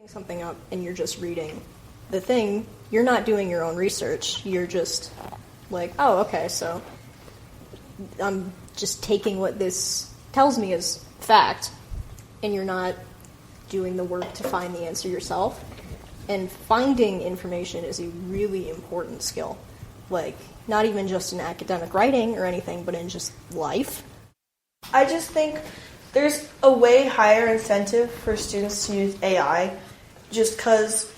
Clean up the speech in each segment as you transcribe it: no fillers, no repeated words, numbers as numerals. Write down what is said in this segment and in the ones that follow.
Something up and you're just reading the thing, you're not doing your own research. You're just like, oh, okay, so I'm just taking what this tells me as fact, and you're not doing the work to find the answer yourself. And finding information is a really important skill. Like, not even just in academic writing or anything, but in just life. I just think there's a way higher incentive for students to use AI just because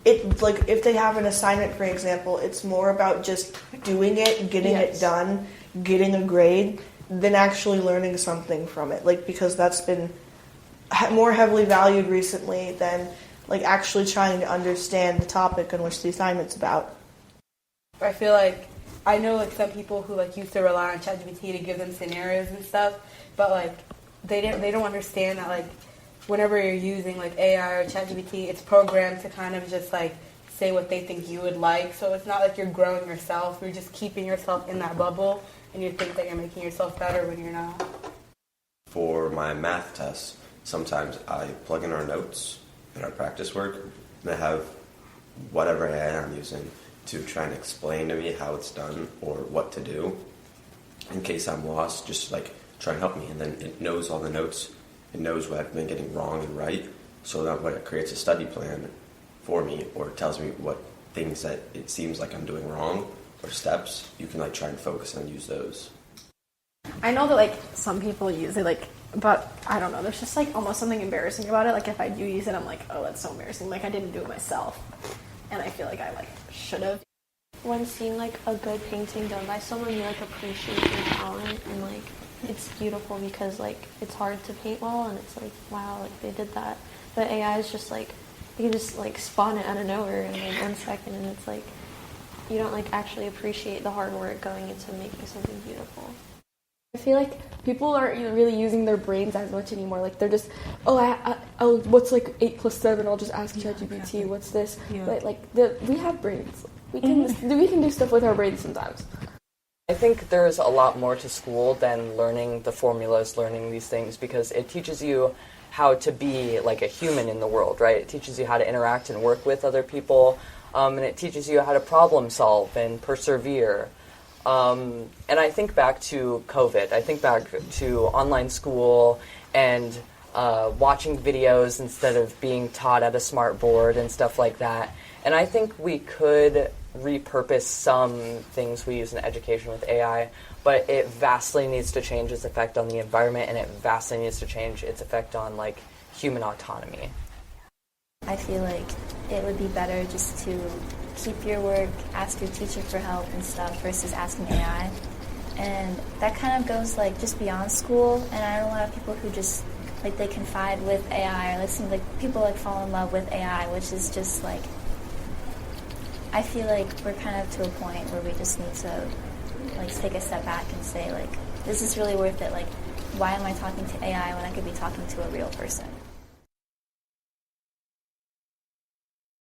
if they have an assignment, for example, it's more about just doing it, getting it done, getting a grade, than actually learning something from it. Like, because that's been more heavily valued recently than like actually trying to understand the topic in which the assignment's about. I feel like I know like some people who like used to rely on ChatGPT to give them scenarios and stuff, but like they don't understand that like whenever you're using like AI or ChatGPT, it's programmed to kind of just like say what they think you would like. So it's not like you're growing yourself. You're just keeping yourself in that bubble, and you think that you're making yourself better when you're not. For my math tests, sometimes I plug in our notes in our practice work, and I have whatever AI I'm using to try and explain to me how it's done or what to do. In case I'm lost, just like try and help me. And then it knows all the notes. It knows what I've been getting wrong and right, so that when it creates a study plan for me or tells me what things that it seems like I'm doing wrong or steps, you can like try and focus and use those. I know that like some people use it like, but I don't know, there's just like almost something embarrassing about it. Like if I do use it, I'm like, oh, that's so embarrassing. Like I didn't do it myself. And I feel like I like should have. When seeing like a good painting done by someone, you like appreciate their talent, and like it's beautiful because like it's hard to paint well, and it's like wow, like they did that. But AI is just like you can just like spawn it out of nowhere in like 1 second, and it's like you don't like actually appreciate the hard work going into making something beautiful. I feel like people aren't really using their brains as much anymore. Like they're just, oh, what's like 8 plus 7? I'll just ask ChatGPT. What's this? Yeah. But like we have brains. We can do stuff with our brains sometimes. I think there's a lot more to school than learning the formulas, learning these things, because it teaches you how to be like a human in the world, right? It teaches you how to interact and work with other people, and it teaches you how to problem solve and persevere. And I think back to COVID. I think back to online school and watching videos instead of being taught at a smart board and stuff like that. And I think we could repurpose some things we use in education with AI, but it vastly needs to change its effect on the environment, and it vastly needs to change its effect on like human autonomy. I feel like it would be better just to keep your work, ask your teacher for help and stuff versus asking AI. And that kind of goes like just beyond school, and I know a lot of people who just like they confide with AI, or it seems like people like fall in love with AI, which is just like I feel like we're kind of to a point where we just need to like take a step back and say like, this is really worth it. Like, why am I talking to AI when I could be talking to a real person?